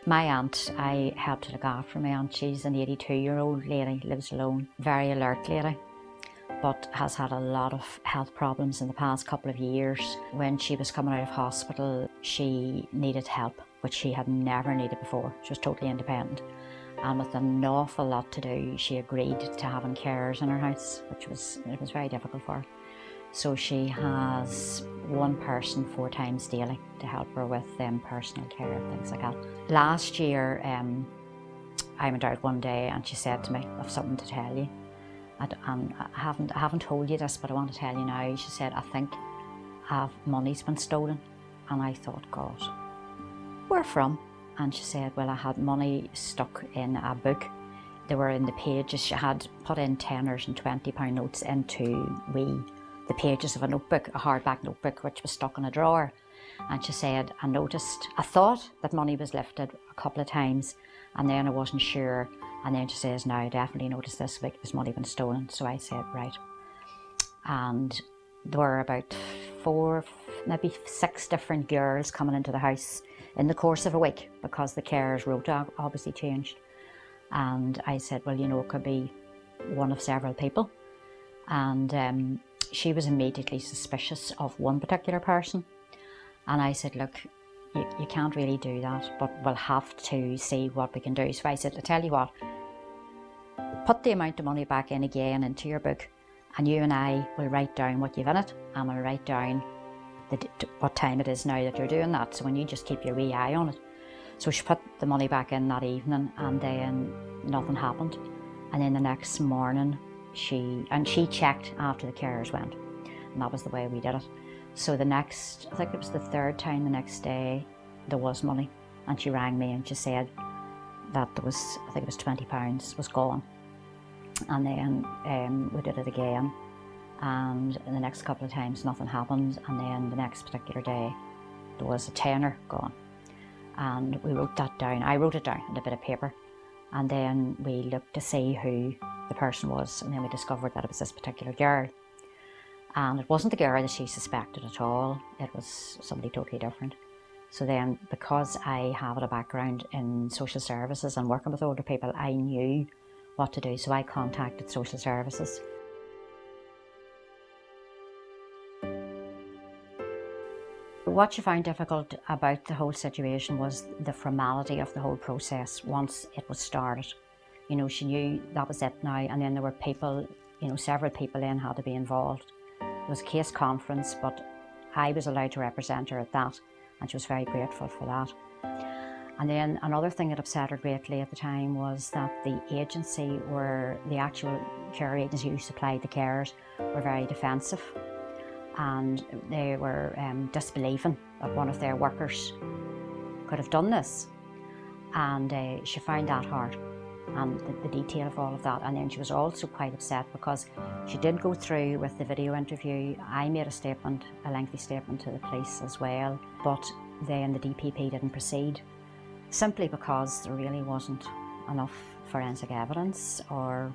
My aunt, I helped to look after my aunt. She's an 82-year-old lady, lives alone, very alert lady, but has had a lot of health problems in the past couple of years. When she was coming out of hospital, she needed help, which she had never needed before. She was totally independent. And with an awful lot to do, she agreed to having carers in her house, it was very difficult for her. So she has one person 4 times daily to help her with personal care, things like that. Last year, I went out one day and she said to me, "I've something to tell you." And I haven't told you this, but I want to tell you now. She said, "I think money's been stolen." And I thought, God, where from? And she said, "Well, I had money stuck in a book. They were in the pages. She had put in £10 and £20 notes into the pages of a notebook, a hardback notebook, which was stuck in a drawer." And she said, I thought that money was lifted a couple of times, and then I wasn't sure. And then she says, "Now I definitely noticed this week there's money been stolen." So I said, right. And there were about 4, maybe 6 different girls coming into the house in the course of a week, because the carers' rota obviously changed. And I said, well, it could be one of several people. And she was immediately suspicious of one particular person. And I said, look, you can't really do that, but we'll have to see what we can do. So I said, I tell you what, put the amount of money back in again into your book, and you and I will write down what you've in it, and we'll write down what time it is now that you're doing that. So when you just keep your wee eye on it. So she put the money back in that evening, and then nothing happened. And then the next morning, she checked after the carers went, and that was the way we did it. So I think it was the 3rd time the next day, there was money, and she rang me and she said that there was, I think it was £20 was gone. And then we did it again, and the next couple of times nothing happened, and then the next particular day there was a tenner gone. And we wrote that down. I wrote it down on a bit of paper, and then we looked to see who the person was, and then we discovered that it was this particular girl. And it wasn't the girl that she suspected at all, it was somebody totally different. So then, because I have a background in social services and working with older people, I knew what to do, so I contacted social services. What she found difficult about the whole situation was the formality of the whole process once it was started. She knew that was it now, and then there were people, several people then had to be involved. There was a case conference, but I was allowed to represent her at that, and she was very grateful for that. And then another thing that upset her greatly at the time was that the agency, the actual care agency who supplied the carers, were very defensive, and they were disbelieving that one of their workers could have done this. And she found that hard, and the detail of all of that. And then she was also quite upset because she did go through with the video interview. I made a lengthy statement to the police as well, but then the DPP didn't proceed, simply because there really wasn't enough forensic evidence, or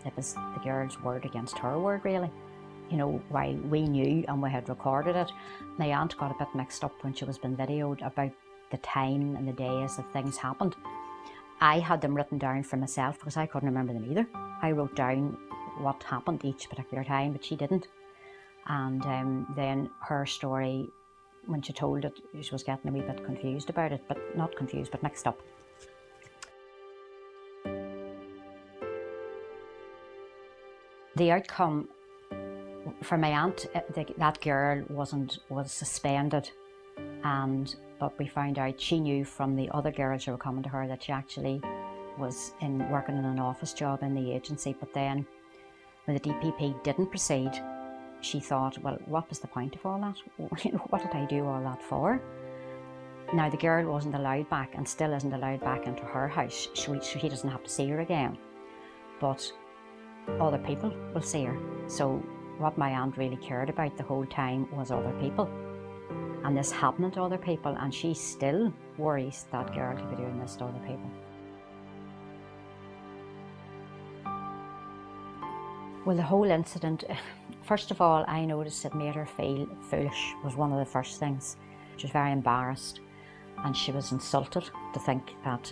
it was the girl's word against her word, really. While we knew and we had recorded it, my aunt got a bit mixed up when she was being videoed about the time and the days that things happened. I had them written down for myself because I couldn't remember them either. I wrote down what happened each particular time, but she didn't. And then her story, when she told it, she was getting a wee bit confused about it, but not confused, but mixed up. The outcome for my aunt, that girl was suspended, but we found out, she knew from the other girls who were coming to her that she actually was working in an office job in the agency. But then when the DPP didn't proceed, she thought, well, what was the point of all that? What did I do all that for? Now, the girl wasn't allowed back, and still isn't allowed back into her house. She doesn't have to see her again, but other people will see her. So what my aunt really cared about the whole time was other people, and this happening to other people, and she still worries that girl could be doing this to other people. Well, the whole incident, first of all, I noticed it made her feel foolish, was one of the first things. She was very embarrassed, and she was insulted to think that,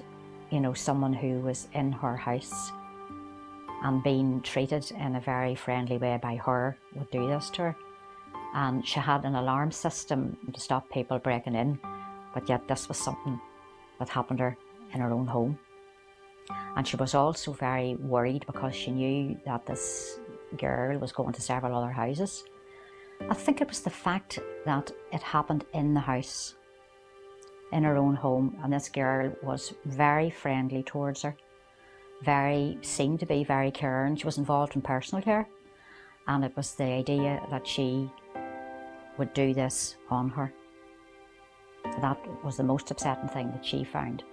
you know, someone who was in her house and being treated in a very friendly way by her would do this to her. And she had an alarm system to stop people breaking in, but yet this was something that happened to her in her own home. And she was also very worried because she knew that this girl was going to several other houses. I think it was the fact that it happened in the house, in her own home, and this girl was very friendly towards her, seemed to be very caring. She was involved in personal care, and it was the idea that she would do this on her. That was the most upsetting thing that she found,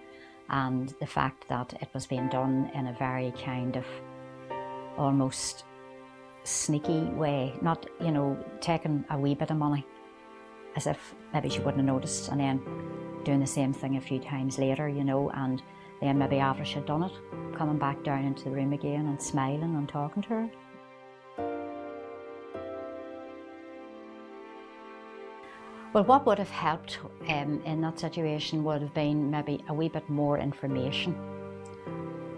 and the fact that it was being done in a very kind of almost sneaky way, not, you know, taking a wee bit of money as if maybe she wouldn't have noticed, and then doing the same thing a few times later, you know, and then maybe after she'd done it, coming back down into the room again and smiling and talking to her. Well, what would have helped in that situation would have been maybe a wee bit more information,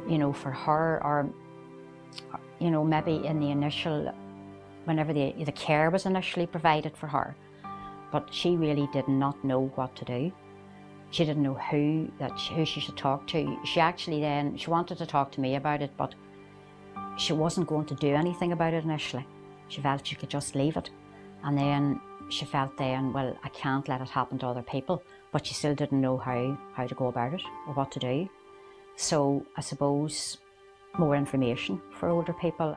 you know, for her, or, you know, maybe in the initial, whenever the care was initially provided for her, but she really did not know what to do. She didn't know who she should talk to. She actually then, she wanted to talk to me about it, but she wasn't going to do anything about it initially. She felt she could just leave it. And then she felt then, well, I can't let it happen to other people, but she still didn't know how to go about it or what to do. So I suppose more information for older people.